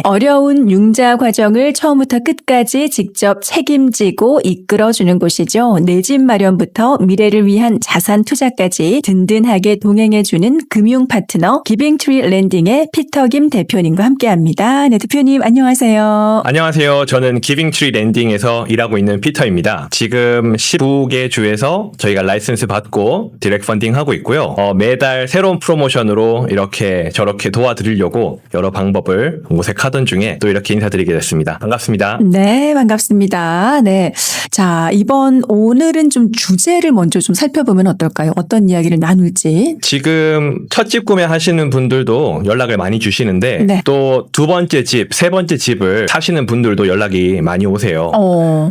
어려운 융자 과정을 처음부터 끝까지 직접 책임지고 이끌어주는 곳이죠. 내 집 마련부터 미래를 위한 자산 투자까지 든든하게 동행해주는 금융 파트너 기빙트리 랜딩의 피터 김 대표님과 함께합니다. 네, 대표님 안녕하세요. 안녕하세요. 저는 기빙트리 랜딩에서 일하고 있는 피터입니다. 지금 19개 주에서 저희가 라이센스 받고 디렉트 펀딩 하고 있고요. 매달 새로운 프로모션으로 이렇게 저렇게 도와드리려고 여러 방법을 모색하던 중에 또 이렇게 인사드리게 됐습니다. 반갑습니다. 네, 반갑습니다. 네. 자, 오늘은 좀 주제를 먼저 좀 살펴보면 어떨까요? 어떤 이야기를 나눌지. 지금 첫 집 구매하시는 분들도 연락을 많이 주시는데 네. 또 두 번째 집, 세 번째 집을 사시는 분들도 연락이 많이 오세요.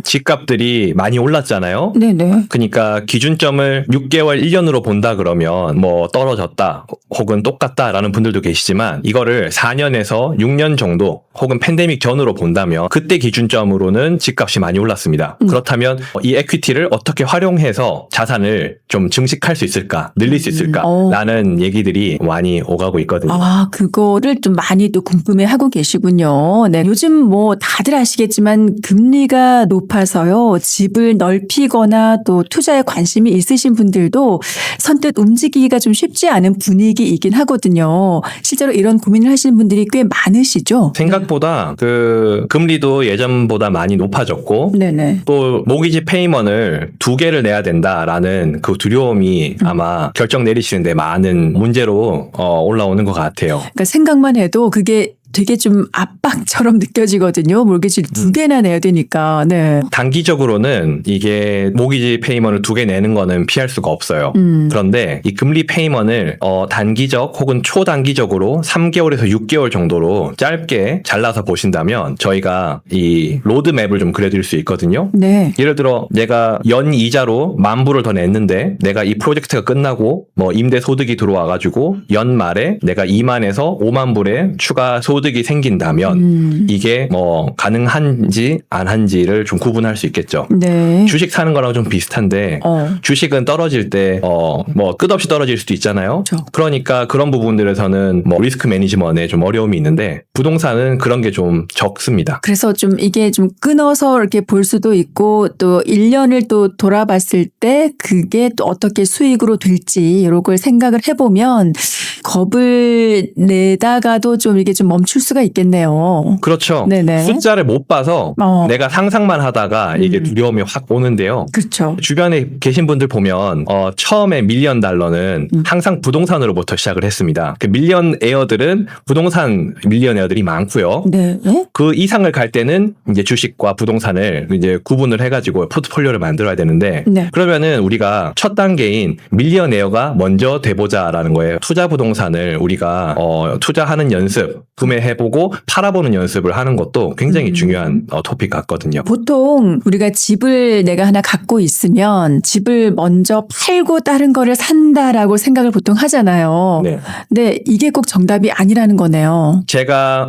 집값들이 많이 올랐잖아요. 네네. 그러니까 기준점을 6개월, 1년으로 본다 그러면 뭐 떨어졌다 혹은 똑같다라는 분들도 계시지만 이거를 4년에서 6년 정도 혹은 팬데믹 전으로 본다면 그때 기준점으로는 집값이 많이 올랐습니다. 그렇다면 이 에퀴티를 어떻게 활용해서 자산을 좀 증식할 수 있을까, 늘릴 수 있을까라는 얘기들이 많이 오가고 있거든요. 아, 그거를 좀 많이 또 궁금해하고 계시군요. 네, 요즘 뭐 다들 아시겠지만 금리가 높아서요. 집을 넓히거나 또 투자에 관심이 있으신 분들도 선뜻 움직이기가 좀 쉽지 않은 분위기이긴 하거든요. 실제로 이런 고민을 하시는 분들이 꽤 많으시죠? 생각보다 그 금리도 예전보다 많이 높아졌고 네네. 또 모기지 페이먼을 2개를 내야 된다라는 그 두려움이 아마 결정 내리시는데 많은 문제로 올라오는 것 같아요. 그러니까 생각만 해도 그게 되게 좀 압박처럼 느껴지거든요. 모기지를 2개나 내야 되니까. 네. 단기적으로는 이게 모기지 페이먼을 2개 내는 거는 피할 수가 없어요. 그런데 이 금리 페이먼을 단기적 혹은 초단기적으로 3개월에서 6개월 정도로 짧게 잘라서 보신다면 저희가 이 로드맵을 좀 그려드릴 수 있거든요. 네. 예를 들어 내가 연 이자로 10,000불을 더 냈는데 내가 이 프로젝트가 끝나고 뭐 임대 소득이 들어와가지고 연 말에 내가 20,000에서 50,000불의 추가 소득이 생긴다면 이게 뭐 가능한지 안 한지를 좀 구분할 수 있겠죠. 네. 주식 사는 거랑 좀 비슷한데 주식은 떨어질 때 뭐 끝없이 떨어질 수도 있잖아요. 그렇죠. 그러니까 그런 부분들에서는 뭐 리스크 매니지먼트에 좀 어려움이 있는데 부동산은 그런 게 좀 적습니다. 그래서 좀 이게 좀 끊어서 이렇게 볼 수도 있고 또 1년을 또 돌아봤을 때 그게 또 어떻게 수익으로 될지 이런 걸 생각을 해보면 겁을 내다가도 좀 이게 좀 멈출 수가 있겠네요. 그렇죠. 네네. 숫자를 못 봐서 내가 상상만 하다가 이게 두려움이 확 오는데요. 그렇죠. 주변에 계신 분들 보면 처음에 밀리언 달러는 항상 부동산으로부터 시작을 했습니다. 그 밀리언 에어들은 부동산 밀리언 에어들이 많고요. 네. 그 이상을 갈 때는 이제 주식과 부동산을 이제 구분을 해가지고 포트폴리오를 만들어야 되는데 네. 그러면은 우리가 첫 단계인 밀리언 에어가 먼저 돼보자라는 거예요. 투자 부동산을 우리가 투자하는 연습, 구매해보고 팔아보는 연습을 하는 것도 굉장히 중요한 토픽 같거든요. 보통 우리가 집을 내가 하나 갖고 있으면 집을 먼저 팔고 다른 거를 산다라고 생각을 보통 하잖아요. 네. 근데 이게 꼭 정답이 아니라는 거네요. 제가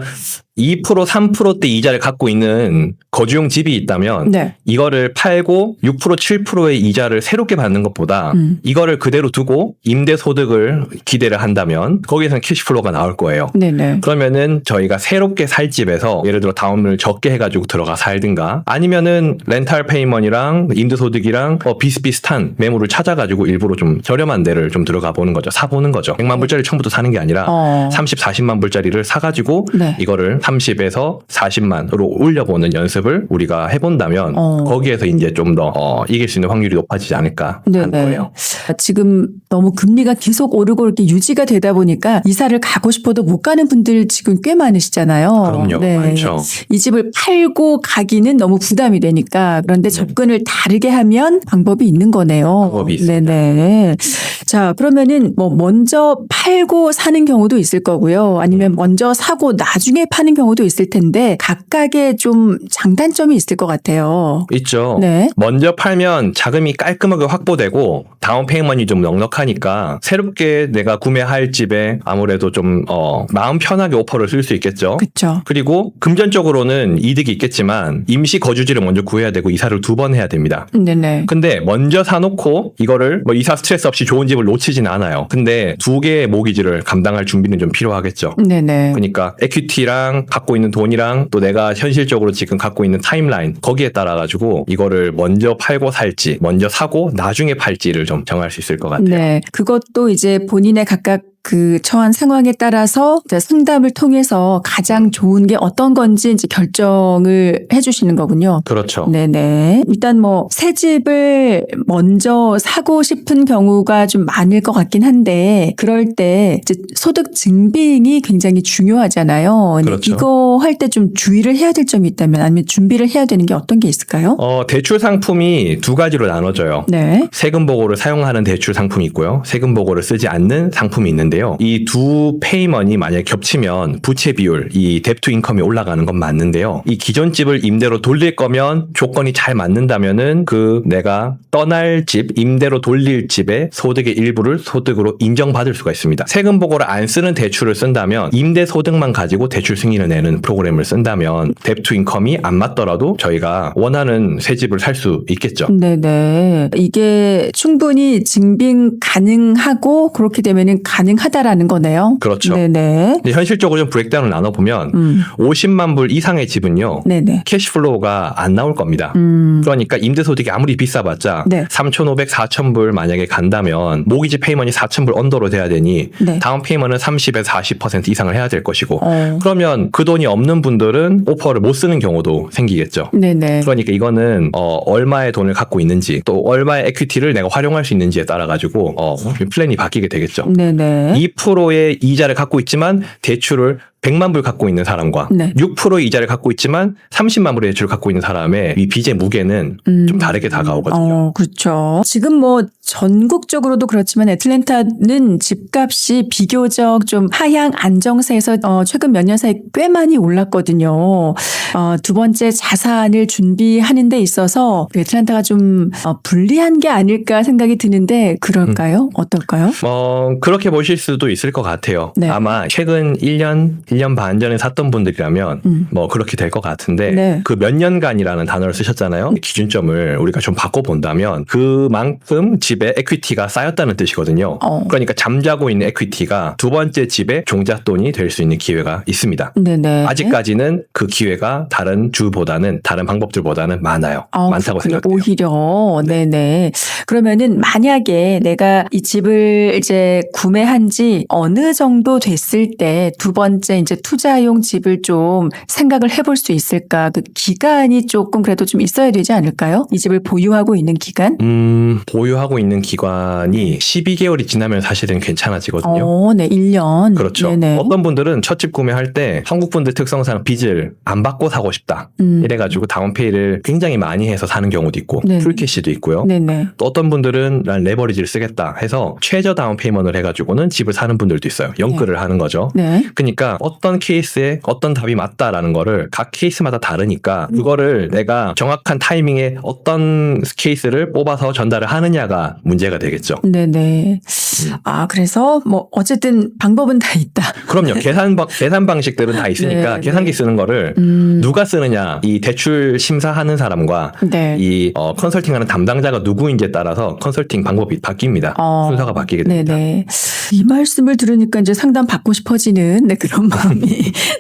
2%, 3%대 이자를 갖고 있는 거주용 집이 있다면 네. 이거를 팔고 6%, 7%의 이자를 새롭게 받는 것보다 이거를 그대로 두고 임대 소득을 기대를 한다면 거기에서는 캐시플로우가 나올 거예요. 네네. 그러면은 저희가 새롭게 살 집에서 예를 들어 다운을 적게 해가지고 들어가 살든가 아니면은 렌탈 페이먼이랑 임대 소득이랑 비슷비슷한 매물을 찾아가지고 일부러 좀 저렴한 데를 좀 들어가 보는 거죠. 사보는 거죠. 100만 불짜리 처음부터 사는 게 아니라 30, 40만 불짜리를 사가지고 네. 이거를 30에서 40만으로 올려보는 연습을 우리가 해본다면 거기에서 이제 좀 더 이길 수 있는 확률이 높아지지 않을까 하는 거예요. 지금 너무 금리가 계속 오르고 이렇게 유지가 되다 보니까 이사를 가고 싶어도 못 가는 분들 지금 꽤 많으시잖아요. 그럼요. 많죠. 이 집을 팔고 가기는 너무 부담이 되니까 그런데 접근을 다르게 하면 방법이 있는 거네요. 방법이 있습니다. 네네. 자, 그러면은 뭐 먼저 팔고 사는 경우도 있을 거고요. 아니면 먼저 사고 나중에 파는 경우도 있을 텐데 각각의 좀 장단점이 있을 것 같아요. 있죠. 네. 먼저 팔면 자금이 깔끔하게 확보되고 다운 페이먼이 좀 넉넉하니까 새롭게 내가 구매할 집에 아무래도 좀 마음 편하게 오퍼를 쓸 수 있겠죠. 그렇죠. 그리고 금전적으로는 이득이 있겠지만 임시 거주지를 먼저 구해야 되고 이사를 2번 해야 됩니다. 네네. 근데 먼저 사놓고 이거를 뭐 이사 스트레스 없이 좋은 집을 놓치진 않아요. 근데 2개의 모기지를 감당할 준비는 좀 필요하겠죠. 네네. 그러니까 에퀴티랑 당장 갖고 있는 돈이랑 또 내가 현실적으로 지금 갖고 있는 타임라인 거기에 따라 가지고 이거를 먼저 팔고 살지, 먼저 사고 나중에 팔지를 좀 정할 수 있을 것 같아요. 네. 그것도 이제 본인의 각각 그 처한 상황에 따라서 이제 상담을 통해서 가장 좋은 게 어떤 건지 이제 결정을 해주시는 거군요. 그렇죠. 네네. 일단 뭐 새 집을 먼저 사고 싶은 경우가 좀 많을 것 같긴 한데 그럴 때 이제 소득 증빙이 굉장히 중요하잖아요. 근데 그렇죠. 이거 할 때 좀 주의를 해야 될 점이 있다면 아니면 준비를 해야 되는 게 어떤 게 있을까요? 대출 상품이 두 가지로 나눠져요. 네. 세금 보고를 사용하는 대출 상품이 있고요. 세금 보고를 쓰지 않는 상품이 있는데요. 이 두 페이먼이 만약에 겹치면 부채 비율, 이 뎁 투 인컴이 올라가는 건 맞는데요. 이 기존 집을 임대로 돌릴 거면 조건이 잘 맞는다면은 그 내가 떠날 집, 임대로 돌릴 집의 소득의 일부를 소득으로 인정받을 수가 있습니다. 세금 보고를 안 쓰는 대출을 쓴다면 임대 소득만 가지고 대출 승인을 내는 프로그램을 쓴다면 뎁 투 인컴이 안 맞더라도 저희가 원하는 새 집을 살 수 있겠죠. 네네. 이게 충분히 증빙 가능하고 그렇게 되면은 가능하다라는 거네요. 그렇죠. 네네. 근데 현실적으로 좀 브레이크다운을 나눠보면 50만 불 이상의 집은요. 네네. 캐시플로우가 안 나올 겁니다. 그러니까 임대소득이 아무리 비싸봤자 네. 3,500, 4,000불 만약에 간다면 모기지 페이먼이 4,000불 언더로 돼야 되니 네. 다운 페이먼은 30에서 40% 이상을 해야 될 것이고 그러면 그 돈이 없는 분들은 오퍼를 못 쓰는 경우도 생기겠죠. 네네. 그러니까 이거는 얼마의 돈을 갖고 있는지 또 얼마의 에퀴티를 내가 활용할 수 있는지에 따라 가지고 플랜이 바뀌게 되겠죠. 네네. 2%의 이자를 갖고 있지만 대출을 100만 불 갖고 있는 사람과 네. 6%의 이자를 갖고 있지만 30만 불의 대출을 갖고 있는 사람의 이 빚의 무게는 좀 다르게 다가오거든요. 그렇죠. 지금 뭐 전국적으로도 그렇지만 애틀랜타는 집값이 비교적 좀 하향 안정세에서 최근 몇 년 사이 꽤 많이 올랐거든요. 두 번째 자산을 준비하는 데 있어서 애틀랜타가 좀 불리한 게 아닐까 생각이 드는데 그럴까요? 어떨까요? 그렇게 보실 수도 있을 것 같아요. 네. 아마 최근 1년 반 전에 샀던 분들이라면 뭐 그렇게 될 것 같은데 네. 그 몇 년간이라는 단어를 쓰셨잖아요. 기준점을 우리가 좀 바꿔본다면 그만큼 집에 에퀴티가 쌓였다는 뜻이거든요. 그러니까 잠자고 있는 에퀴티가 두 번째 집의 종잣돈이 될 수 있는 기회가 있습니다. 네네. 아직까지는 그 기회가 다른 주보다는 다른 방법들보다는 많아요. 많다고 그렇군요. 생각해요. 오히려 네네. 그러면은 만약에 내가 이 집을 이제 구매한 지 어느 정도 됐을 때 두 번째 이제 투자용 집을 좀 생각을 해볼 수 있을까? 그 기간이 조금 그래도 좀 있어야 되지 않을까요? 이 집을 보유하고 있는 기간? 보유하고 있는 기간이 12개월이 지나면 사실은 괜찮아지거든요. 네, 1년. 그렇죠. 네네. 어떤 분들은 첫 집 구매할 때 한국 분들 특성상 빚을 안 받고 사고 싶다. 이래가지고 다운페이를 굉장히 많이 해서 사는 경우도 있고 네네. 풀캐시도 있고요. 네네. 또 어떤 분들은 난 레버리지를 쓰겠다 해서 최저 다운페이먼을 해가지고는 집을 사는 분들도 있어요. 연끌을 하는 거죠. 네. 그러니까 어떤 케이스에 어떤 답이 맞다라는 거를 각 케이스마다 다르니까 그거를 내가 정확한 타이밍에 어떤 케이스를 뽑아서 전달을 하느냐가 문제가 되겠죠. 네네. 그래서 뭐 어쨌든 방법은 다 있다. 그럼요. 계산 방식들은 다 있으니까 네, 계산기 네. 쓰는 거를 누가 쓰느냐, 이 대출 심사하는 사람과 네. 이 컨설팅하는 담당자가 누구인지에 따라서 컨설팅 방법이 바뀝니다. 순서가 바뀌게 됩니다. 네네. 이 말씀을 들으니까 이제 상담 받고 싶어지는 그런 마음이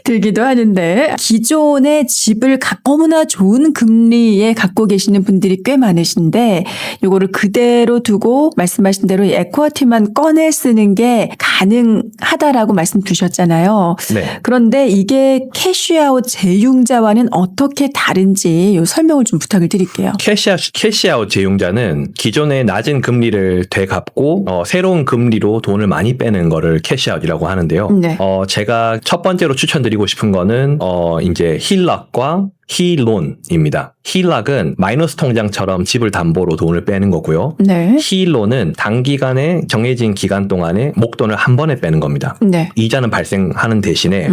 들기도 하는데 기존의 집을 너무나 좋은 금리에 갖고 계시는 분들이 꽤 많으신데 요거를 그대로 두고 말씀하신 대로 이 에쿼티만 꺼내 쓰는 게 가능하다라고 말씀 주셨잖아요. 네. 그런데 이게 캐시아웃 재융자와는 어떻게 다른지 요 설명을 좀 부탁을 드릴게요. 캐시아웃 재융자는 기존의 낮은 금리를 되갚고 새로운 금리로 돈을 많이 빼는 거를 캐시아웃이라고 하는데요. 네. 제가 첫 번째로 추천드리고 싶은 거는 이제 힐락과 힐론입니다. 힐락은 마이너스 통장처럼 집을 담보로 돈을 빼는 거고요. 네. 힐론은 단기간에 정해진 기간 동안에 목돈을 한 번에 빼는 겁니다. 네. 이자는 발생하는 대신에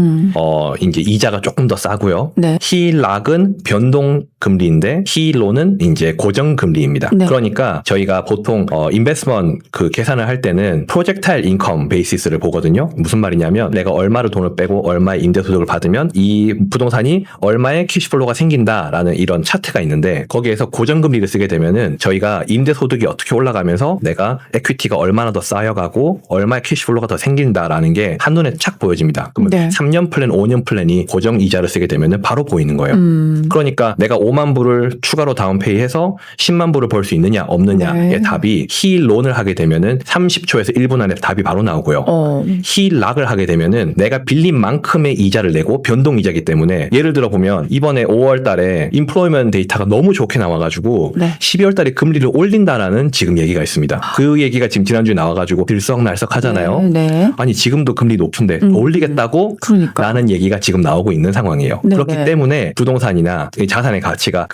이제 이자가 조금 더 싸고요. 네. 힐락은 금리인데 K론은 이제 고정금리입니다. 네. 그러니까 저희가 보통 인베스트먼트 그 계산을 할 때는 프로젝타일 인컴 베이시스를 보거든요. 무슨 말이냐면 내가 얼마를 돈을 빼고 얼마의 임대소득을 받으면 이 부동산이 얼마의 캐시플로우가 생긴다라는 이런 차트가 있는데 거기에서 고정금리를 쓰게 되면은 저희가 임대소득이 어떻게 올라가면서 내가 에퀴티가 얼마나 더 쌓여가고 얼마의 캐시플로우가 더 생긴다라는 게 한눈에 착 보여집니다. 그러면 네. 3년 플랜, 5년 플랜이 고정 이자를 쓰게 되면은 바로 보이는 거예요. 그러니까 내가 5만 불을 추가로 다운페이해서 10만 불을 벌 수 있느냐 없느냐의 네. 답이 힐론을 하게 되면은 30초에서 1분 안에 답이 바로 나오고요. 힐락을 하게 되면은 내가 빌린 만큼의 이자를 내고 변동 이자이기 때문에 예를 들어 보면 이번에 5월 달에 인플로이먼트 데이터가 너무 좋게 나와가지고 네. 12월 달에 금리를 올린다라는 지금 얘기가 있습니다. 그 얘기가 지금 지난주에 나와가지고 들썩날썩 하잖아요. 네. 아니 지금도 금리 높은데 더 올리겠다고? 그러니까. 라는 얘기가 지금 나오고 있는 상황이에요. 네, 그렇기 네. 때문에 부동산이나 이 자산의 가치가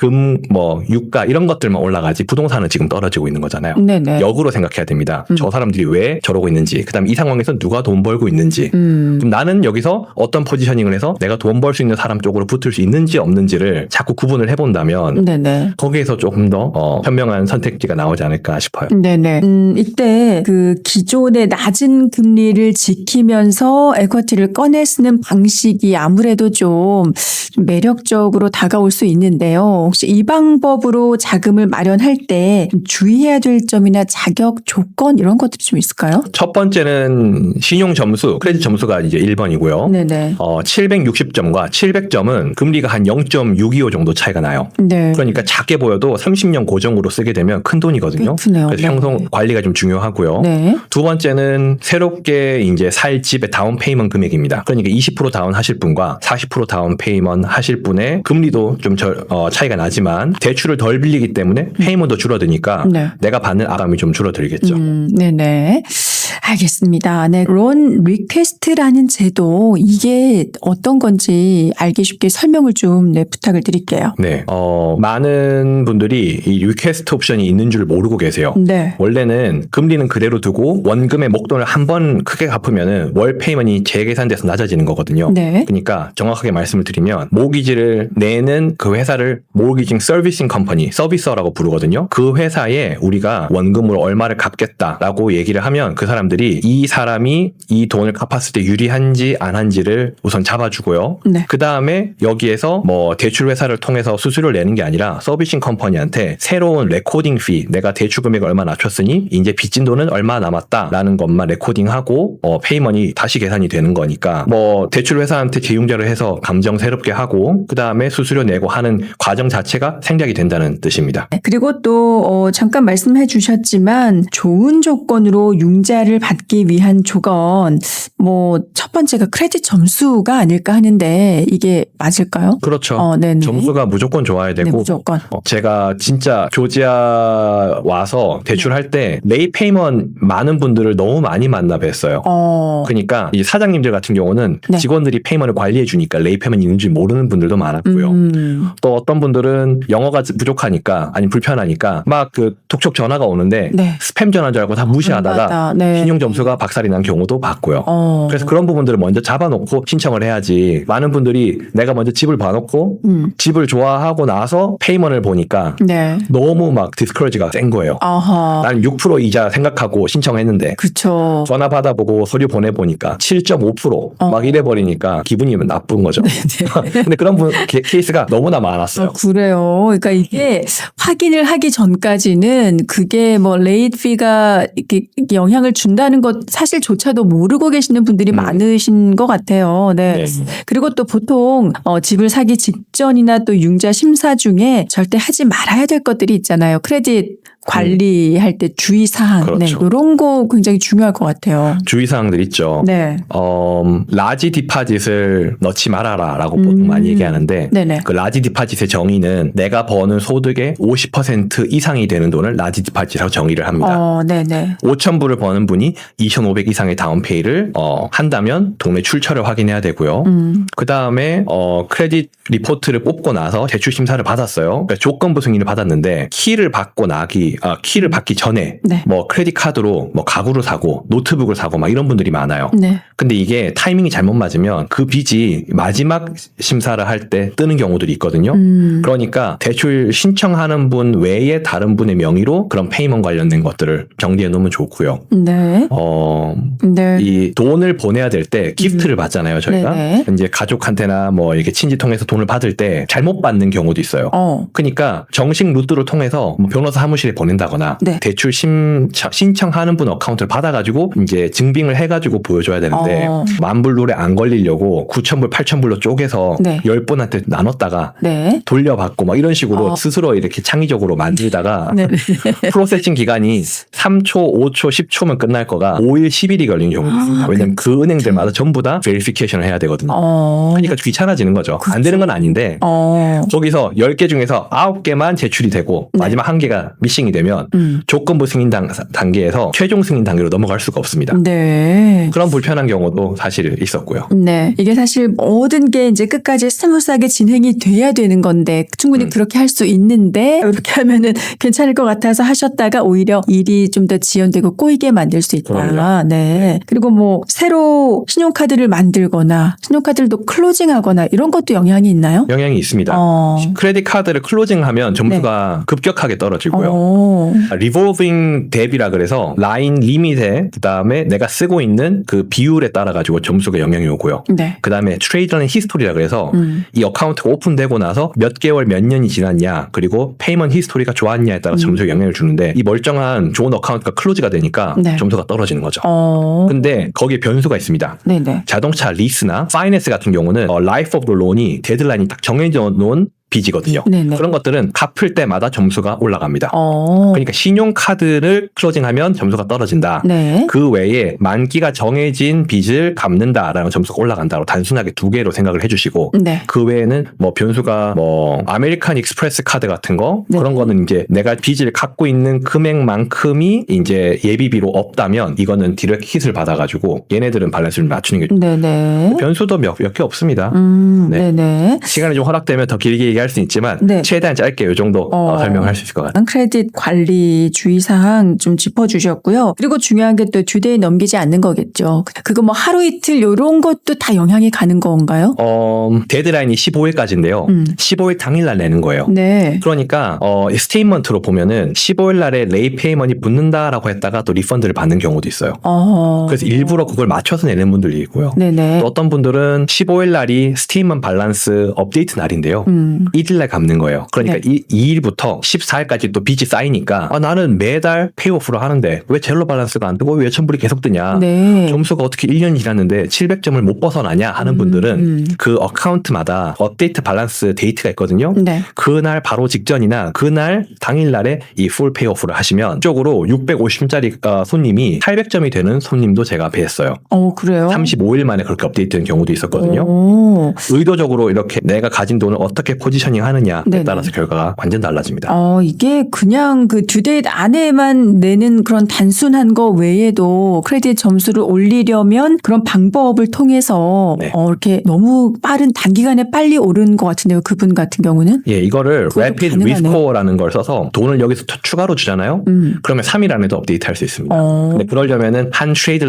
유가 이런 것들만 올라가지 부동산은 지금 떨어지고 있는 거잖아요. 네네. 역으로 생각해야 됩니다. 저 사람들이 왜 저러고 있는지, 그다음 이 상황에서 누가 돈 벌고 있는지, 그럼 나는 여기서 어떤 포지셔닝을 해서 내가 돈 벌 수 있는 사람 쪽으로 붙을 수 있는지 없는지를 자꾸 구분을 해본다면 네네. 거기에서 조금 더 현명한 선택지가 나오지 않을까 싶어요. 네네. 이때 그 기존의 낮은 금리를 지키면서 에쿼티를 꺼내 쓰는 방식이 아무래도 좀 매력적으로 다가올 수 있는데요. 혹시 이 방법으로 자금을 마련할 때 주의해야 될 점이나 자격 조건 이런 것들이 좀 있을까요? 첫 번째는 신용 점수, 크레딧 점수가 이제 1번이고요. 네네. 760점과 700점은 금리가 한 0.625 정도 차이가 나요. 네. 그러니까 작게 보여도 30년 고정으로 쓰게 되면 큰 돈이거든요. 그렇네요. 그래서 네. 형성 관리가 좀 중요하고요. 네. 두 번째는 새롭게 이제 살 집의 다운 페이먼트 금액입니다. 그러니까 20% 다운 하실 분과 40% 다운 페이먼트 하실 분의 금리도 좀 차이가 나지만 대출을 덜 빌리기 때문에 페이먼트도 줄어드니까 네. 내가 받는 아감이 좀 줄어들겠죠. 네네. 알겠습니다. 네. 론 리퀘스트라는 제도, 이게 어떤 건지 알기 쉽게 설명을 좀 부탁을 드릴게요. 네. 많은 분들이 이 리퀘스트 옵션이 있는 줄 모르고 계세요. 네. 원래는 금리는 그대로 두고 원금의 목돈을 한 번 크게 갚으면은 월 페이먼이 재계산돼서 낮아지는 거거든요. 네. 그러니까 정확하게 말씀을 드리면 모기지를 내는 그 회사를 모기징 서비싱 컴퍼니, 서비서라고 부르거든요. 그 회사에 우리가 원금으로 얼마를 갚겠다라고 얘기를 하면 그 사람들이 이 사람이 이 돈을 갚았을 때 유리한지 안 한지를 우선 잡아주고요. 네. 그 다음에 여기에서 뭐 대출 회사를 통해서 수수료를 내는 게 아니라 서비싱 컴퍼니한테 새로운 레코딩 피, 내가 대출 금액을 얼마 낮췄으니 이제 빚진 돈은 얼마 남았다라는 것만 레코딩하고 페이먼이 다시 계산이 되는 거니까 뭐 대출 회사한테 재융자를 해서 감정 새롭게 하고 그 다음에 수수료 내고 하는 과정 자체가 생략이 된다는 뜻입니다. 그리고 또 잠깐 말씀해 주셨지만 좋은 조건으로 융자를 받기 위한 조건, 뭐 첫 번째가 크레딧 점수가 아닐까 하는데 이게 맞을까요? 그렇죠. 네네. 점수가 무조건 좋아야 되고 네, 무조건. 제가 진짜 조지아 와서 대출할 때 레이 페이먼 많은 분들을 너무 많이 만나 뵀어요. 그러니까 이 사장님들 같은 경우는 네. 직원들이 페이먼을 관리해 주니까 레이 페이먼이 있는지 모르는 분들도 많았고요. 또 어떤 분들은 영어가 부족하니까 아니 불편하니까 막 그 톡톡 전화가 오는데 네. 스팸 전화인 줄 알고 다 무시하다가 네. 신용 점수가 박살이 난 경우도 봤고요. 그래서 그런 부분들을 먼저 잡아놓고 신청을 해야지. 많은 분들이 내가 먼저 집을 봐놓고 집을 좋아하고 나서 페이먼을 보니까 네. 너무 막 디스커러지가 센 거예요. 아하. 난 6% 이자 생각하고 신청했는데 그쵸. 전화 받아보고 서류 보내보니까 7.5% 막 이래버리니까 기분이 나쁜 거죠. 근데 그런 케이스가 너무나 많았어요. 그래요. 그러니까 이게 확인을 하기 전까지는 그게 뭐 레이트 피가 이렇게 영향을 준다는 것 사실조차도 모르고 계시는 분들이 많으신 것 같아요. 네. 그리고 또 보통 집을 사기 직전이나 또 융자 심사 중에 절대 하지 말아야 될 것들이 있잖아요. 크레딧 관리할 때 주의사항. 그렇죠. 네. 이런 거 굉장히 중요할 것 같아요. 주의사항들 있죠. 네. 라지 디파짓을 넣지 말아라라고 보통 많이 얘기하는데 네네. 그 라지 디파짓의 정의는 내가 버는 소득의 50% 이상이 되는 돈을 라지 디파짓이라고 정의를 합니다. 네네. 5,000불을 버는 분이 2,500 이상의 다운페이를 한다면 동네 출처를 확인해야 되고요. 그 다음에 크레딧 리포트를 뽑고 나서 대출 심사를 받았어요. 그러니까 조건부 승인을 받았는데 키를 받고 나기 키를 받기 전에 네. 뭐 크레딧 카드로 뭐 가구를 사고 노트북을 사고 막 이런 분들이 많아요. 네. 근데 이게 타이밍이 잘못 맞으면 그 빚이 마지막 심사를 할 때 뜨는 경우들이 있거든요. 그러니까 대출 신청하는 분 외에 다른 분의 명의로 그런 페이먼 관련된 것들을 정리해 놓으면 좋고요. 네. 네. 이 돈을 보내야 될 때 기프트를 받잖아요, 저희가. 네네. 이제 가족한테나 뭐 이렇게 친지 통해서 돈을 받을 때 잘못 받는 경우도 있어요. 그러니까 정식 루트를 통해서 뭐 변호사 사무실에 보낸다거나 네. 대출 신청하는 분 어카운트를 받아가지고 이제 증빙을 해가지고 보여줘야 되는데 10,000불 룰에 안 걸리려고 9,000불, 8,000불로 쪼개서 네. 10분한테 나눴다가 네. 돌려받고 막 이런 식으로 스스로 이렇게 창의적으로 만들다가 네. 프로세싱 기간이 3초, 5초, 10초면 끝날 거가 5일, 10일이 걸리는 경우도 있습니다. 왜냐면 그 은행들마다 전부 다 베리피케이션을 해야 되거든요. 그러니까 귀찮아지는 거죠. 그렇죠. 안 되는 건 아닌데 거기서 10개 중에서 9개만 제출이 되고 네. 마지막 1개가 미싱이 되면 조건부 승인 단계에서 최종 승인 단계로 넘어갈 수가 없습니다. 네. 그런 불편한 경우도 사실 있었고요. 네. 이게 사실 모든 게 이제 끝까지 스무스하게 진행이 돼야 되는 건데 충분히 그렇게 할 수 있는데 이렇게 하면은 괜찮을 것 같아서 하셨다가 오히려 일이 좀 더 지연되고 꼬이게 만들 수 있다. 그럼요. 네. 그리고 뭐 새로 신용카드를 만들거나 신용카드를 또 클로징하거나 이런 것도 영향이 있나요? 영향이 있습니다. 크레딧 카드를 클로징하면 점수가 급격하게 떨어지고요. 리볼빙 뎁이라 그래서 라인 리밋에 그다음에 내가 쓰고 있는 그 비율에 따라 가지고 점수가 영향이 오고요. 네. 그다음에 트레이드라는 히스토리라 그래서 이 어카운트가 오픈되고 나서 몇 개월 몇 년이 지났냐 그리고 페이먼트 히스토리가 좋았냐에 따라 점수에 영향을 주는데 이 멀쩡한 좋은 어카운트가 클로즈가 되니까 네. 점수가 떨어지는 거죠. 근데 거기에 변수가 있습니다. 네네. 자동차 리스나 파이낸스 같은 경우는 라이프 오브 더 론이 데드라인이 딱 정해져 놓은 빚이거든요. 네네. 그런 것들은 갚을 때마다 점수가 올라갑니다. 그러니까 신용카드를 클로징하면 점수가 떨어진다. 네. 그 외에 만기가 정해진 빚을 갚는다라는 점수가 올라간다고 단순하게 두 개로 생각을 해주시고 네. 그 외에는 뭐 변수가 뭐 아메리칸 익스프레스 카드 같은 거 네. 그런 거는 이제 내가 빚을 갖고 있는 금액만큼이 이제 예비비로 없다면 이거는 디렉트 hit을 받아가지고 얘네들은 밸런스를 맞추는 게 네네. 변수도 몇 개 없습니다. 네. 네네. 시간이 좀 허락되면 더 길게 얘기할 수 있지만 네. 최대한 짧게 이 정도 설명할 수 있을 것 같아요. 크레딧 관리 주의사항 좀 짚어주셨고요. 그리고 중요한 게 또 듀데이 넘기지 않는 거겠죠. 그거 뭐 하루 이틀 이런 것도 다 영향이 가는 건가요? 데드라인이 15일까지인데요. 15일 당일날 내는 거예요. 네. 그러니까 스테이트먼트로 보면은 15일 날에 레이 페이먼이 붙는다라고 했다가 또 리펀드를 받는 경우도 있어요. 그래서 일부러 그걸 맞춰서 내는 분들이 있고요. 네네. 또 어떤 분들은 15일 날이 스테이트먼트 밸런스 업데이트 날인데요. 1일 날 갚는 거예요. 그러니까 네. 2일부터 14일까지 또 빚이 쌓이니까 나는 매달 페이오프를 하는데 왜 젤로 밸런스가 안 뜨고 왜 1,000불이 계속 뜨냐. 네. 점수가 어떻게 1년이 지났는데 700점을 못 벗어나냐 하는 분들은 그 어카운트마다 업데이트 밸런스 데이트가 있거든요. 네. 그날 바로 직전이나 그날 당일날에 이 풀 페이오프를 하시면 쪽으로 650점짜리 손님이 800점이 되는 손님도 제가 뵀어요. 그래요? 35일 만에 그렇게 업데이트된 경우도 있었거든요. 의도적으로 이렇게 내가 가진 돈을 어떻게 포지셔닝 하느냐에 네네. 따라서 결과가 완전 달라집니다. 이게 그냥 그 듀데이트 안에만 내는 그런 단순한 거 외에도 크레딧 점수를 올리려면 그런 방법을 통해서 네. 이렇게 너무 빠른 단기간에 빨리 오른 것 같은데요. 그분 같은 경우는? 예, 이거를 그것도 Rapid 가능하네요. Restore,라는 걸 써서 돈을 여기서 추가로 주잖아요. 그러면 3일 안에도 업데이트할 수 있습니다. 근데 그러려면은 한 트레이드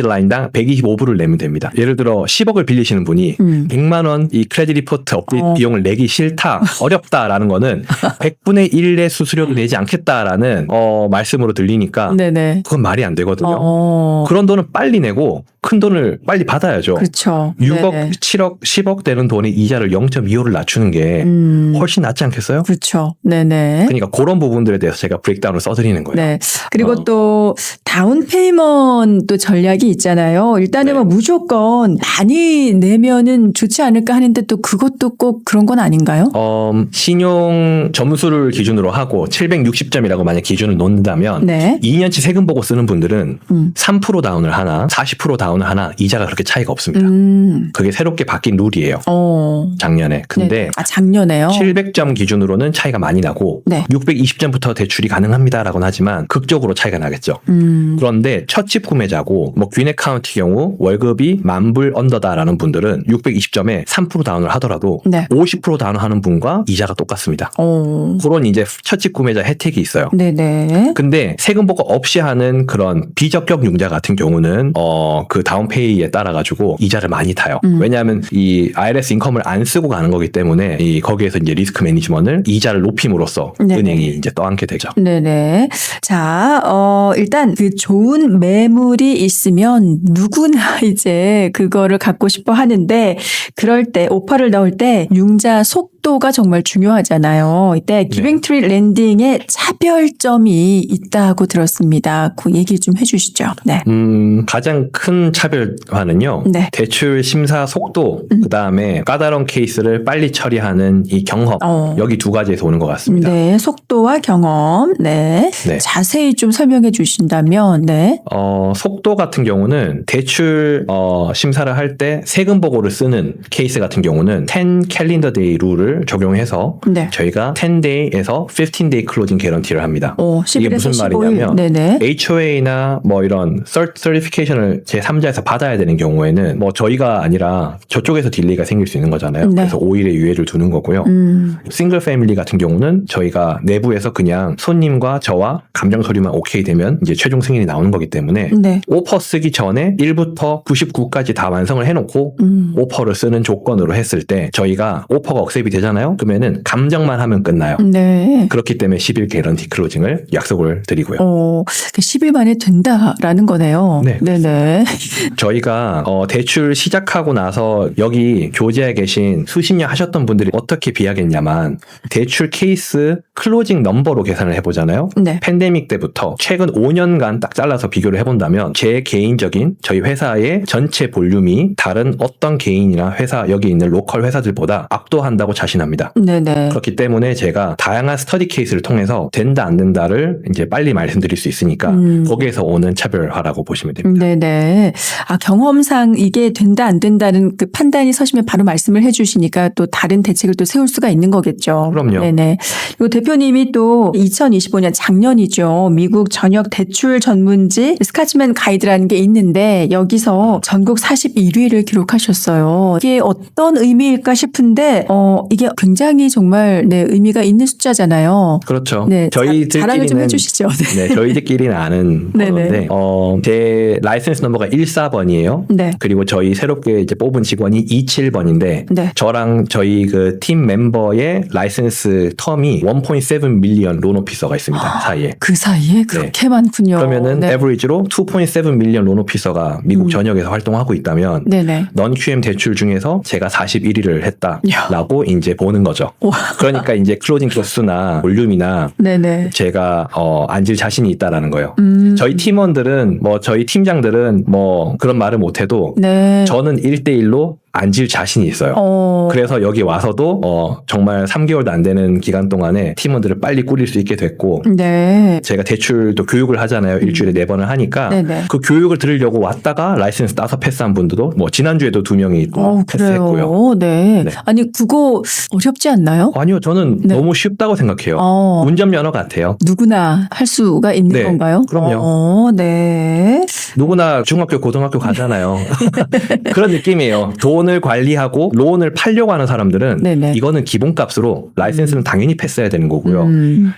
라인당 125불을 내면 됩니다. 예를 들어 10억을 빌리시는 분이 100만 원 이 크레딧 리포트 업데이트 비용을 내기 싫다, 어렵다라는 거는 100분의 1의 수수료도 내지 않겠다라는 말씀으로 들리니까 네네. 그건 말이 안 되거든요. 그런 돈은 빨리 내고 큰 돈을 빨리 받아야죠. 그렇죠. 6억, 네. 7억, 10억 되는 돈의 이자를 0.25를 낮추는 게 훨씬 낫지 않겠어요? 그렇죠. 네네. 그러니까 그런 부분들에 대해서 제가 브레이크다운을 써드리는 거예요. 네. 그리고 또 다운 페이먼트 전략이 있잖아요. 일단은 네. 뭐 무조건 많이 내면은 좋지 않을까 하는데 또 그것도 꼭 그런 건 아닌가요? 신용 점수를 기준으로 하고 760점이라고 만약 기준을 놓는다면 네. 2년치 세금 보고 쓰는 분들은 3% 다운을 하나 40% 다운을 하나 이자가 그렇게 차이가 없습니다. 그게 새롭게 바뀐 룰이에요. 작년에. 근데 네네. 작년에요? 700점 기준으로는 차이가 많이 나고 네. 620점부터 대출이 가능합니다라고는 하지만 극적으로 차이가 나겠죠. 그런데 첫 집 구매자고 뭐 귀넷 카운티 경우 월급이 10,000불 언더다라는 분들은 620점에 3% 다운을 하더라도 네. 50% 다운을 하는 분과 이자가 똑같습니다. 그런 이제 첫 집 구매자 혜택이 있어요. 네네. 근데 세금 보고 없이 하는 그런 비적격 융자 같은 경우는 그 다운페이에 따라 가지고 이자를 많이 타요. 왜냐하면 이 IRS 인컴을 안 쓰고 가는 거기 때문에 거기에서 이제 리스크 매니지먼트를 이자를 높임으로써 네네. 은행이 이제 떠안게 되죠. 네네. 자, 일단 그 좋은 매물이 있으면 누구나 이제 그거를 갖고 싶어 하는데 그럴 때 오퍼를 넣을 때 융자 속도가 정말 중요하잖아요. 이때 기뱅트리 랜딩에 차별점이 있다고 들었습니다. 그 얘기 좀 해주시죠. 네. 가장 큰 차별화는요. 네. 대출 심사 속도, 그다음에 까다로운 케이스를 빨리 처리하는 이 경험. 여기 두 가지에서 오는 것 같습니다. 네, 속도와 경험. 네. 네. 자세히 좀 설명해 주신다면, 네. 속도 같은 경우는 대출 심사를 할 때 세금 보고를 쓰는 케이스 같은 경우는 10 캘린더 데이 룰을 적용해서 네. 저희가 10데이에서 15데이 클로징 개런티를 합니다. 이게 11에서 무슨 15일. 말이냐면 네네. HOA나 뭐 이런 서티피케이션을 제3자에서 받아야 되는 경우에는 뭐 저희가 아니라 저쪽에서 딜레이가 생길 수 있는 거잖아요. 네. 그래서 5일의 유예를 두는 거고요. 싱글 패밀리 같은 경우는 저희가 내부에서 그냥 손님과 저와 감정 서류만 오케이 되면 이제 최종 승인이 나오는 거기 때문에 네. 오퍼 쓰기 전에 1부터 99까지 다 완성을 해놓고 오퍼를 쓰는 조건으로 했을 때 저희가 오퍼가 억셉이 되잖아요. 그러면은 감정만 하면 끝나요. 네. 그렇기 때문에 10일 개런티 클로징을 약속을 드리고요. 10일 만에 된다라는 거네요. 네. 네네. 저희가 대출 시작하고 나서 여기 교재에 계신 수십 년 하셨던 분들이 어떻게 비하겠냐만 대출 케이스 클로징 넘버로 계산을 해보잖아요. 네. 팬데믹 때부터 최근 5년간 딱 잘라서 비교를 해본다면 제 개인적인 저희 회사의 전체 볼륨이 다른 어떤 개인이나 회사 여기 있는 로컬 회사들보다 압도한다고 자신합니다. 네네. 그렇기 때문에 제가 다양한 스터디 케이스를 통해서 된다 안 된다를 이제 빨리 말씀드릴 수 있으니까 거기에서 오는 차별화라고 보시면 됩니다. 네네. 경험상 이게 된다 안 된다는 그 판단이 서시면 바로 말씀을 해주시니까 또 다른 대책을 또 세울 수가 있는 거겠죠. 그럼요. 네네. 그리고 대표님이 또 2025년 작년이죠. 미국 전역 대출 전문지 스카치맨 가이드라는 게 있는데 여기서 전국 41위를 기록하셨어요. 이게 어떤 의미일까 싶은데 이게 굉장히 정말 의미가 있는 숫자잖아요. 그렇죠. 네, 자랑을 좀 저희들끼리는 해주시죠. 네. 네, 저희들끼리는 아는 네네. 건데 제 라이센스 넘버가 14번이에요. 네. 그리고 저희 새롭게 이제 뽑은 직원이 27번인데 네. 저랑 저희 그 팀 멤버의 라이센스 텀이 1.7 밀리언 론 오피서가 있습니다. 사이에. 그 사이에 그렇게 많군요. 그러면은 네. 에버리지로 2.7 밀리언 론 오피서가 미국 전역에서 활동하고 있다면 네네. 넌 QM 대출 중에서 제가 41위를 했다라고 이제 보는 거죠. 와. 그러니까 이제 클로징 개수나 볼륨이나 네네. 제가 앉을 자신이 있다라는 거예요. 저희 팀원들은 저희 팀장들은 그런 말을 못해도 네. 저는 1대1로 앉을 자신이 있어요. 그래서 여기 와서도 정말 3개월도 안 되는 기간 동안에 팀원들을 빨리 꾸릴 수 있게 됐고 네. 제가 대출도 교육을 하잖아요. 일주일에 4번을 하니까 네네. 그 교육을 들으려고 왔다가 라이센스 따서 패스한 분들도 지난주에도 2명이 패스했고요. 그래요. 네. 네. 아니 그거 어렵지 않나요? 아니요. 저는 네. 너무 쉽다고 생각해요. 운전면허 같아요. 누구나 할 수가 있는 네, 건가요? 그럼요. 네. 누구나 중학교, 고등학교 가잖아요. 그런 느낌이에요. 돈을 관리하고 론을 팔려고 하는 사람들은 네네. 이거는 기본값으로 라이센스는 당연히 패스해야 되는 거고요.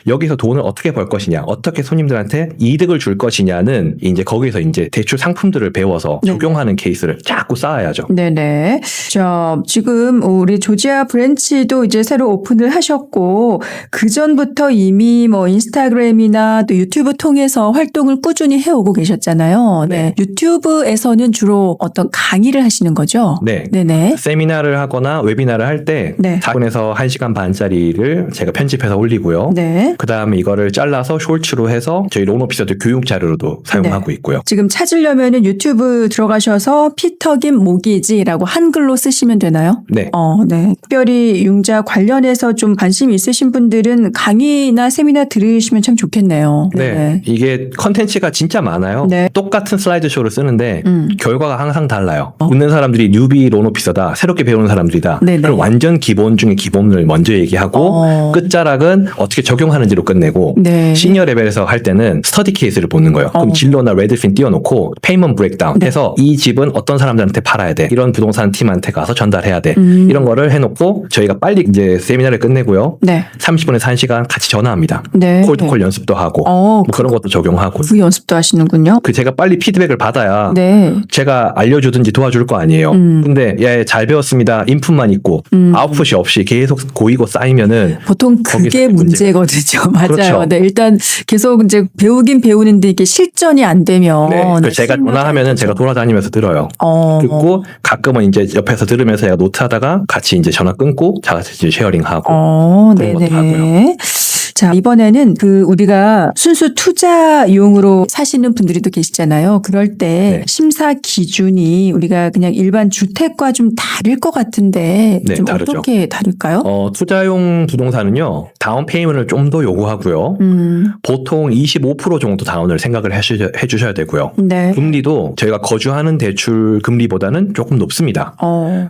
여기서 돈을 어떻게 벌 것이냐, 어떻게 손님들한테 이득을 줄 것이냐는 이제 거기서 이제 대출 상품들을 배워서 네. 적용하는 케이스를 자꾸 쌓아야죠. 네네. 자, 지금 우리 조지아 브랜치도 이제 새로 오픈을 하셨고 그 전부터 이미 인스타그램이나 또 유튜브 통해서 활동을 꾸준히 해오고 계셨잖아요. 네. 유튜브에서는 주로 어떤 강의를 하시는 거죠? 네, 네네. 세미나를 하거나 웨비나를 할 때 네. 4분에서 1시간 반짜리를 제가 편집해서 올리고요. 네. 그 다음에 이거를 잘라서 쇼츠로 해서 저희 론 오피서들 교육 자료로도 사용하고 있고요. 지금 찾으려면은 유튜브 들어가셔서 피터 김 모기지라고 한글로 쓰시면 되나요? 네. 네. 특별히 융자 관련해서 좀 관심 있으신 분들은 강의나 세미나 들으시면 참 좋겠네요. 네. 이게 컨텐츠가 진짜 많아요. 네. 똑같은 슬라이드 쇼를 쓰는데 결과가 항상 달라요. 웃는 사람들이 뉴비 론 오피서다. 새롭게 배우는 사람들이다. 네네. 그럼 완전 기본 중에 기본을 먼저 얘기하고 끝자락은 어떻게 적용하는지로 끝내고 네. 시니어 레벨에서 할 때는 스터디 케이스를 보는 거예요. 그럼 진로나 레드핀 띄워놓고 페이먼트 브레이크다운 네. 해서 이 집은 어떤 사람들한테 팔아야 돼. 이런 부동산 팀한테 가서 전달해야 돼. 이런 거를 해놓고 저희가 빨리 이제 세미나를 끝내고요. 네. 30분에서 1시간 같이 전화합니다. 네. 콜드콜 연습도 하고 뭐 그런 것도 적용하고 그 연습도 하시는군요. 그 제가 빨리 피드백을 받아야 네. 제가 알려주든지 도와줄 거 아니에요. 근데 잘 배웠습니다. 인풋만 있고 아웃풋이 없이 계속 고이고 쌓이면은 보통 그게 거기서 문제거든요. 맞아요. 그렇죠. 네, 일단 계속 이제 배우긴 배우는데 이게 실전이 안 되면 그래서 제가 전화하면은 제가 돌아다니면서 들어요. 듣고 가끔은 이제 옆에서 들으면서 제가 노트하다가 같이 이제 전화 끊고 다 같이 이제 쉐어링하고 그런 것도 하고요. 네네. 자, 이번에는 우리가 순수 투자용으로 사시는 분들이 또 계시잖아요. 그럴 때 심사 기준이 우리가 그냥 일반 주택과 좀 다를 것 같은데 좀 다르죠. 어떻게 다를까요? 투자용 부동산은요. 다운 페이먼트를 좀 더 요구하고요. 보통 25% 정도 다운을 생각을 해주셔야 되고요. 네. 금리도 저희가 거주하는 대출 금리보다는 조금 높습니다.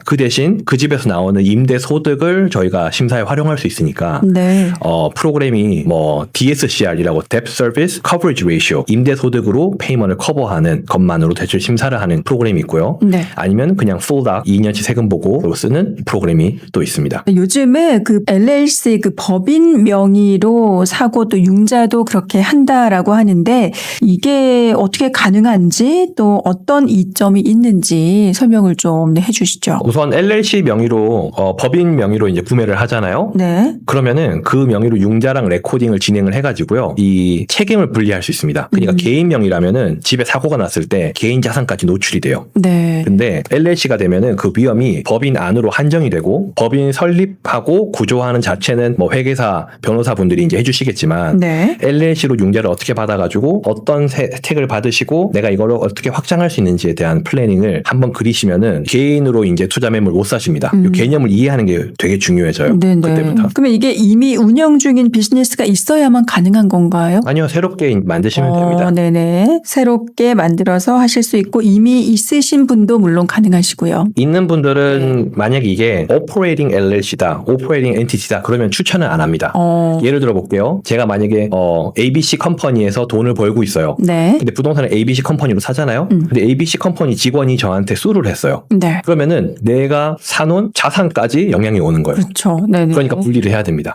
그 대신 그 집에서 나오는 임대 소득을 저희가 심사에 활용할 수 있으니까 네. 프로그램이 뭐 DSCR이라고 Debt Service Coverage Ratio 임대 소득으로 페이먼트를 커버하는 것만으로 대출 심사를 하는 프로그램이 있고요. 네. 아니면 그냥 Full Doc 2년치 세금 보고 쓰는 프로그램이 또 있습니다. 요즘에 그 LLC 그 법인 명의로 사고 또 융자도 그렇게 한다라고 하는데 이게 어떻게 가능한지 또 어떤 이점이 있는지 설명을 좀 해주시죠. 우선 LLC 명의로 법인 명의로 이제 구매를 하잖아요. 네. 그러면은 그 명의로 융자랑 레코딩을 진행을 해가지고요. 이 책임을 분리할 수 있습니다. 그러니까 개인 명의라면은 집에 사고가 났을 때 개인 자산까지 노출이 돼요. 네. 근데 LLC가 되면은 그 위험이 법인 안으로 한정이 되고 법인 설립하고 구조하는 자체는 뭐 회계사 변호사분들이 이제 해주시겠지만 네. LLC로 융자를 어떻게 받아가지고 어떤 혜택을 받으시고 내가 이거를 어떻게 확장할 수 있는지에 대한 플래닝을 한번 그리시면은 개인으로 이제 투자 매물 못 사십니다. 이 개념을 이해하는 게 되게 중요해져요. 네네. 그때부터. 그러면 이게 이미 운영 중인 비즈니스가 있어야만 가능한 건가요? 아니요, 새롭게 만드시면 됩니다. 네네. 새롭게 만들어서 하실 수 있고 이미 있으신 분도 물론 가능하시고요. 있는 분들은 만약 이게 Operating LLC다, Operating Entity다 그러면 추천을 안 합니다. 예를 들어 볼게요. 제가 만약에 ABC 컴퍼니에서 돈을 벌고 있어요. 네. 근데 부동산을 ABC 컴퍼니로 사잖아요. 근데 ABC 컴퍼니 직원이 저한테 수를 했어요. 네. 그러면은 내가 사놓은 자산까지 영향이 오는 거예요. 그렇죠. 네네. 그러니까 분리를 해야 됩니다.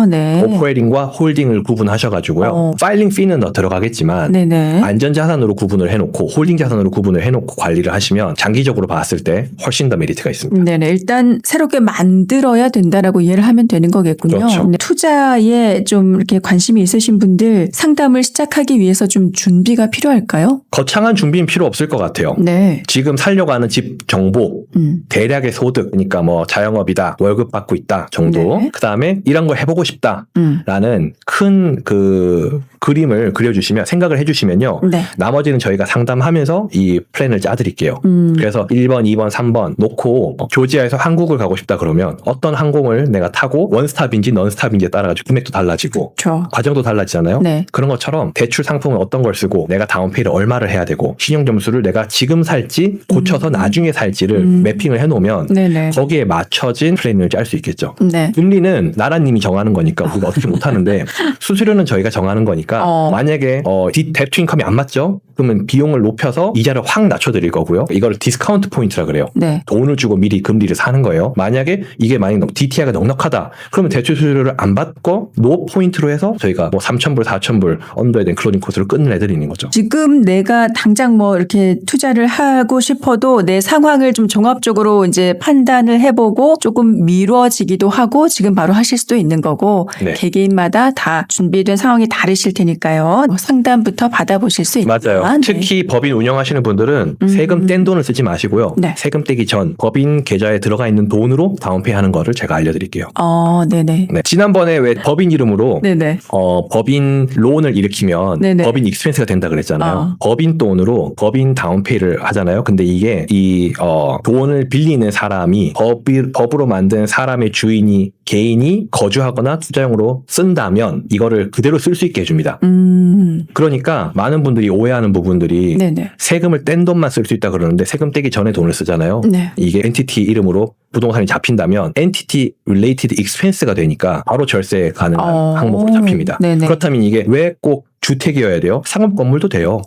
네. 오퍼레이팅과 홀딩을 구분하셔가지고요. 파일링 피는 더 들어가겠지만 네네. 안전자산으로 구분을 해놓고 홀딩 자산으로 구분을 해놓고 관리를 하시면 장기적으로 봤을 때 훨씬 더 메리트가 있습니다. 네네. 일단 새롭게 만들어야 된다라고 이해를 하면 되는 거겠군요. 그렇죠. 네. 투자에 좀 이렇게 관심이 있으신 분들 상담을 시작하기 위해서 좀 준비가 필요할까요? 거창한 준비는 필요 없을 것 같아요. 네. 지금 살려고 하는 집 정보, 대략의 소득, 그러니까 뭐 자영업이다, 월급 받고 있다 정도. 네. 그 다음에 이런 걸 해보고 싶다라는 큰 그 그림을 그려주시면 생각을 해주시면요. 네. 나머지는 저희가 상담하면서 이 플랜을 짜드릴게요. 그래서 1번, 2번, 3번 놓고 조지아에서 한국을 가고 싶다 그러면 어떤 항공을 내가 타고 원스탑인지 넌스탑인지에 따라가지고 금액도 달라지고 그렇죠. 과정도 달라지잖아요. 네. 그런 것처럼 대출 상품은 어떤 걸 쓰고 내가 다운페이를 얼마를 해야 되고 신용점수를 내가 지금 살지 고쳐서 나중에 살지를 매핑을 해놓으면 네네. 거기에 맞춰진 플랜을 짤 수 있겠죠. 네. 금리는 나라님이 정하는 거니까 우리가 어떻게 못하는데 수수료는 저희가 정하는 거니까 만약에 뎁트 인컴이 안 맞죠? 그러면 비용을 높여서 이자를 확 낮춰드릴 거고요. 이거를 디스카운트 포인트라 그래요. 네. 돈을 주고 미리 금리를 사는 거예요. 만약에 이게 만약 DTI가 넉넉하다. 그러면 대출 수수료를 안 받고 노 포인트로 해서 저희가 뭐 3,000불, 4,000불 언더에 대한 클로징 코스를 끝내드리는 거죠. 지금 내가 당장 뭐 이렇게 투자를 하고 싶어도 내 상황을 좀 종합적으로 이제 판단을 해보고 조금 미뤄지기도 하고 지금 바로 하실 수도 있는 거고 네. 개개인마다 다 준비된 상황이 다르실 테니까요. 상담부터 받아보실 수 있고요. 맞아요. 네. 특히 법인 운영하시는 분들은 세금 뗀 돈을 쓰지 마시고요. 네. 세금 떼기 전 법인 계좌에 들어가 있는 돈으로 다운페이 하는 거를 제가 알려드릴게요. 네네. 네. 지난번에 왜 법인 이름으로 네네. 법인 론을 일으키면 네네. 법인 익스펜스가 된다 그랬잖아요. 법인 돈으로 법인 다운페이를 하잖아요. 근데 이게 이 돈을 빌리는 사람이 법으로 만든 사람의 주인이 개인이 거주하거나 투자용으로 쓴다면 이거를 그대로 쓸 수 있게 해줍니다. 그러니까 많은 분들이 오해하는 부분들이 네네. 세금을 뗀 돈만 쓸 수 있다 그러는데 세금 떼기 전에 돈을 쓰잖아요. 네. 이게 엔티티 이름으로 부동산이 잡힌다면 엔티티 related expense가 되니까 바로 절세 가능한 항목으로 잡힙니다. 네네. 그렇다면 이게 왜 꼭 주택이어야 돼요? 상업 건물도 돼요.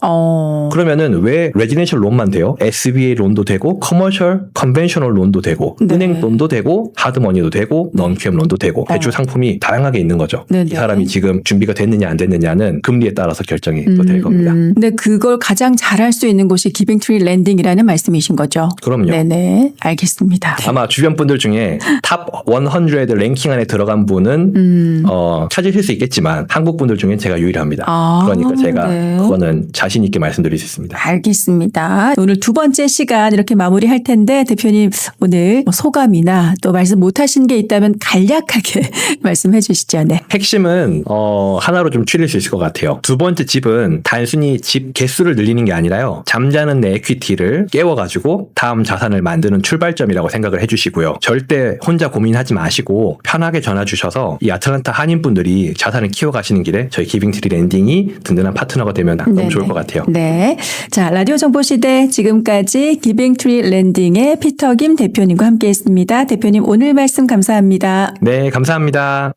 그러면은 왜 레지던셜 론만 돼요? SBA 론도 되고 커머셜 컨벤셔널 론도 되고 네. 은행 돈도 되고 하드머니도 되고 non-QM 론도 되고 대출 상품이 다양하게 있는 거죠. 네네. 이 사람이 지금 준비가 됐느냐 안 됐느냐는 금리에 따라서 결정이 또 될 겁니다. 근데 그걸 가장 잘할 수 있는 곳이 기빙트리 랜딩이라는 말씀이신 거죠? 그럼요. 네네. 알겠습니다. 아마 주변 분들 중에 탑 100 랭킹 안에 들어간 분은 찾으실 수 있겠지만 한국 분들 중엔 제가 유일합니다. 그러니까 제가 네. 그거는 자신 있게 말씀드릴 수 있습니다. 알겠습니다. 오늘 두 번째 시간 이렇게 마무리할 텐데 대표님 오늘 뭐 소감이나 또 말씀 못하신 게 있다면 간략하게 말씀해 주시죠. 네. 핵심은 하나로 좀 추릴 수 있을 것 같아요. 두 번째 집은 단순히 집 개수를 늘리는 게 아니라요. 잠자는 내 에퀴티를 깨워가지고 다음 자산을 만드는 출발점이라고 생각을 해주시고요. 절대 혼자 고민하지 마시고 편하게 전화 주셔서 이 아틀란타 한인분들이 자산을 키워가시는 길에 저희 기빙트리 랜딩이 든든한 파트너가 되면 너무 좋을 것 같아요. 네. 자, 라디오 정보시대 지금까지 기빙트리 랜딩의 피터 김 대표님과 함께했습니다. 대표님 오늘 말씀 감사합니다. 네, 감사합니다.